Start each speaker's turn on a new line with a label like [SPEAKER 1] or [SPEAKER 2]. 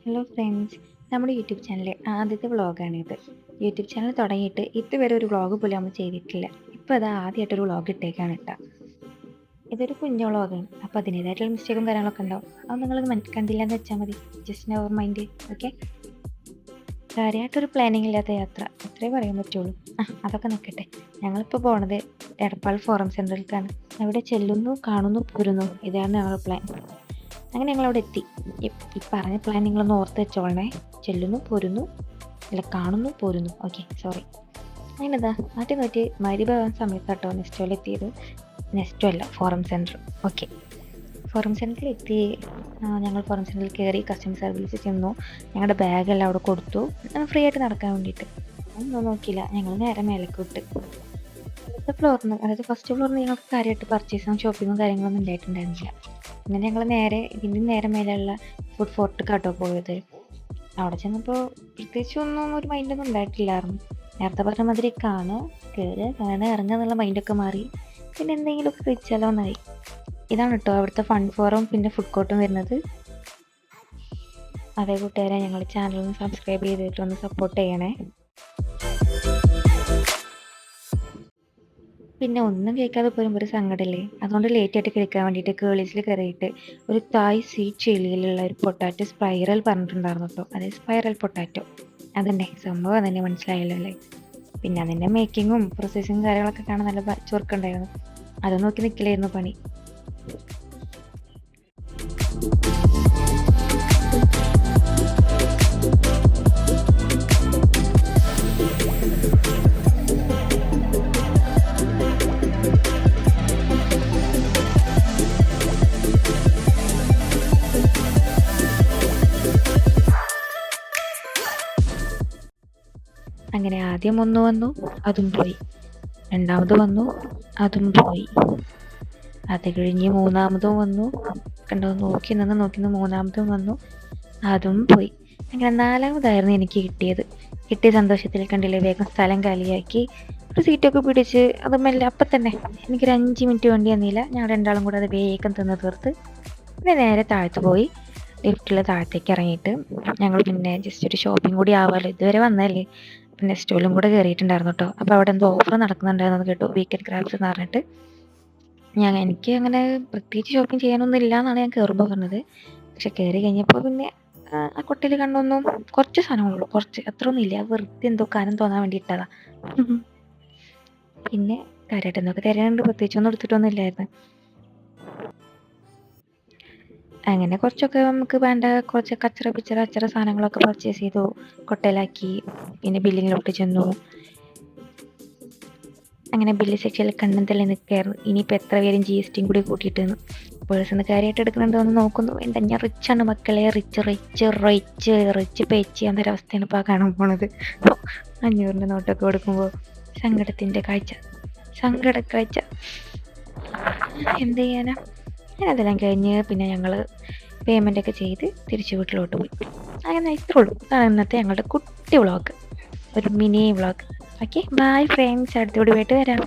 [SPEAKER 1] Hello friends, നമ്മുടെ YouTube ചാനലിലെ ആദ്യത്തെ വ്ളോഗാണിത്. യൂട്യൂബ് ചാനൽ തുടങ്ങിയിട്ട് ഇതുവരെ ഒരു വ്ളോഗ് പോലും നമ്മൾ ചെയ്തിട്ടില്ല. ഇപ്പോൾ അത് ആദ്യമായിട്ടൊരു വ്ളോഗ് ഇട്ടേക്കാണ് കേട്ടോ. ഇതൊരു കുഞ്ഞു വ്ളോഗാണ്, അപ്പോൾ അതിൻ്റേതായിട്ടുള്ള മിസ്റ്റേക്കും കാര്യങ്ങളൊക്കെ ഉണ്ടാവും. അത് നിങ്ങൾ കണ്ടില്ല എന്ന് വെച്ചാൽ മതി. Just never mind. ഓക്കെ, കാര്യമായിട്ടൊരു പ്ലാനിങ് ഇല്ലാത്ത യാത്ര, അത്രേ പറയാൻ പറ്റുള്ളൂ. അതൊക്കെ നിൽക്കട്ടെ. ഞങ്ങളിപ്പോൾ പോണത് എടപ്പാൾ ഫോറം സെൻറ്ററിലേക്കാണ്. അവിടെ ചെല്ലുന്നു, കാണുന്നു, പോരുന്നു. ഇതാണ് ഞങ്ങളുടെ പ്ലാൻ. അങ്ങനെ ഞങ്ങളവിടെ എത്തി. ഈ പറഞ്ഞ പ്ലാൻ നിങ്ങളൊന്ന് ഓർത്ത് വെച്ചോളണേ. ചെല്ലുന്നു, പോരുന്നു, അല്ല കാണുന്നു, പോരുന്നു. Okay, sorry. അങ്ങനെ ഇതാ നാട്ടിൽ നോറ്റി മരിഭാഗം സമയത്താട്ടോ നെസ്റ്റോയിലെത്തിയത്. നെസ്റ്റോ അല്ല, ഫോറം സെൻറ്റർ. ഓക്കെ, ഫോറം സെൻറ്ററിൽ എത്തി. ഞങ്ങൾ ഫോറം സെൻറ്ററിൽ കയറി കസ്റ്റമർ സർവീസിൽ ചെന്നു. ഞങ്ങളുടെ ബാഗെല്ലാം അവിടെ കൊടുത്തു, ഫ്രീ ആയിട്ട് നടക്കാൻ വേണ്ടിയിട്ട്. ഒന്നും നോക്കിയില്ല, ഞങ്ങൾ നേരെ മേലേക്ക് വിട്ട്. അടുത്ത ഫ്ലോറിൽ നിന്ന്, അതായത് ഫസ്റ്റ് ഫ്ലോറിൽ നിന്ന് ഞങ്ങൾക്ക് കാര്യമായിട്ട് പർച്ചേസും ഷോപ്പിങ്ങും കാര്യങ്ങളൊന്നും ഉണ്ടായിട്ടുണ്ടായിരുന്നില്ല. അങ്ങനെ ഞങ്ങൾ ഇതിൻ്റെ നേരെ മേലെയുള്ള ഫുഡ് ഫോർട്ടിലേക്കാട്ടോ പോയത്. അവിടെ ചെന്നപ്പോൾ പ്രത്യേകിച്ച് ഒന്നും ഒരു മൈൻഡൊന്നും ഉണ്ടായിട്ടില്ലായിരുന്നു. നേരത്തെ പറഞ്ഞ മാതിരി കയറുക ഇറങ്ങുക എന്നുള്ള മൈൻഡൊക്കെ മാറി. പിന്നെ എന്തെങ്കിലുമൊക്കെ കഴിച്ചാലോ എന്നായി. ഇതാണ് കേട്ടോ അവിടുത്തെ ഫൺ ഫോറും പിന്നെ ഫുഡ് കോർട്ടും വരുന്നത്. അതേ കൂട്ടുകാരെ, ഞങ്ങൾ ചാനലൊന്ന് സബ്സ്ക്രൈബ് ചെയ്തിട്ട് ഒന്ന് സപ്പോർട്ട് ചെയ്യണേ. പിന്നെ ഒന്നും കേൾക്കാതെ പോരുമ്പോൾ ഒരു സങ്കടമല്ലേ. അതുകൊണ്ട് ലേറ്റായിട്ട് കഴിക്കാൻ വേണ്ടിയിട്ട് കേളീസിൽ കയറിയിട്ട് ഒരു തായ് സ്വീറ്റ് ചില്ലിയിലുള്ള ഒരു പൊട്ടാറ്റോ സ്പൈറൽ പറഞ്ഞിട്ടുണ്ടായിരുന്നു കേട്ടോ. അതായത് സ്പൈറൽ പൊട്ടാറ്റോ. അതന്നെ സംഭവം അതന്നെ, മനസ്സിലായല്ലോ അല്ലേ. പിന്നെ അതിൻ്റെ മേക്കിങ്ങും പ്രോസസ്സിങ്ങും കാര്യങ്ങളൊക്കെ കാണാൻ നല്ല ചുരുക്കുണ്ടായിരുന്നു. അത് നോക്കി നിൽക്കലായിരുന്നു പണി. അങ്ങനെ ആദ്യം ഒന്ന് വന്നു, അതും പോയി. രണ്ടാമത് വന്നു, അതും പോയി. അത് കഴിഞ്ഞ് മൂന്നാമതും വന്നു. കണ്ടോ, നോക്കി നിന്ന് മൂന്നാമതും വന്നു, അതും പോയി. അങ്ങനെ നാലാമതായിരുന്നു എനിക്ക് കിട്ടിയത്. കിട്ടിയ സന്തോഷത്തിൽ കണ്ടില്ലേ, വേഗം സ്ഥലം കാലിയാക്കി ഒരു സീറ്റൊക്കെ പിടിച്ച് അത് മെല്ലെ അപ്പം തന്നെ. എനിക്കൊരു 5 മിനിറ്റ് വേണ്ടി വന്നില്ല. ഞങ്ങൾ രണ്ടാളും കൂടെ അത് വേഗം തിന്ന് തീർത്ത് പിന്നെ നേരെ താഴത്ത് പോയി. ലിഫ്റ്റിൽ താഴത്തേക്ക് ഇറങ്ങിയിട്ട് ഞങ്ങൾ പിന്നെ ജസ്റ്റ് ഒരു ഷോപ്പിംഗ് കൂടി ആവാമല്ലോ, ഇതുവരെ വന്നതല്ലേ. പിന്നെ സ്റ്റോലും കൂടെ കയറിയിട്ടുണ്ടായിരുന്നു കേട്ടോ. അപ്പോൾ അവിടെ എന്തോ ഓഫർ നടക്കുന്നുണ്ടായിരുന്നു കേട്ടോ, വീക്കെൻഡ് ക്രാഫ്റ്റ്സ് എന്ന് പറഞ്ഞിട്ട്. എനിക്ക് അങ്ങനെ പ്രത്യേകിച്ച് ഷോപ്പിംഗ് ചെയ്യാനൊന്നും ഇല്ല എന്നാണ് ഞാൻ കയറുമ്പോൾ പറഞ്ഞത്. പക്ഷെ കയറി കഴിഞ്ഞപ്പോൾ പിന്നെ ആ കൊട്ടയിൽ കണ്ടൊന്നും കുറച്ച് സാധനങ്ങളുള്ളൂ, കുറച്ച്, അത്രയൊന്നും ഇല്ല. വെറുതെ എന്തോ കാര്യം തോന്നാൻ വേണ്ടി ഇട്ടതാ. പിന്നെ കാര്യമായിട്ട് എന്തൊക്കെ തരാനുണ്ട്, പ്രത്യേകിച്ചൊന്നും എടുത്തിട്ടൊന്നും ഇല്ലായിരുന്നു. അങ്ങനെ കുറച്ചൊക്കെ നമുക്ക് വേണ്ട കുറച്ച് അച്ചറ സാധനങ്ങളൊക്കെ പർച്ചേസ് ചെയ്തു, കൊട്ടയിലാക്കി. പിന്നെ ബില്ലിങ്ങിലോട്ട് ചെന്നു. അങ്ങനെ ബില്ല് സെക്ഷനിൽ കണ്ണും തള്ളി നിൽക്കുകയായിരുന്നു. ഇനിയിപ്പോൾ എത്ര പേരും GST കൂടി കൂട്ടിയിട്ടെന്ന്. പേഴ്സണ് കാര്യമായിട്ട് എടുക്കുന്നുണ്ടോ എന്ന് നോക്കുന്നു. വേണ്ട, ഞാൻ റിച്ചാണ് മക്കളെ, റിച്ച് പേച്ച് എന്നൊരവസ്ഥയാണ് ഇപ്പോൾ കാണാൻ പോണത്. 500 നോട്ടൊക്കെ കൊടുക്കുമ്പോൾ സങ്കട കാഴ്ച. എന്ത് ചെയ്യാനാ. അതെല്ലാം കഴിഞ്ഞ് പിന്നെ ഞങ്ങൾ പേയ്മെൻ്റൊക്കെ ചെയ്ത് തിരിച്ച് വീട്ടിലോട്ട് പോയി. അങ്ങനെ ഇത്രേ ഉള്ളൂ. അതാണ് ഇന്നത്തെ ഞങ്ങളുടെ കുട്ടി വ്ളോഗ്, ഒരു mini vlog. Okay, bye friends, അടുത്ത വീഡിയോ ആയിട്ട് വരാം.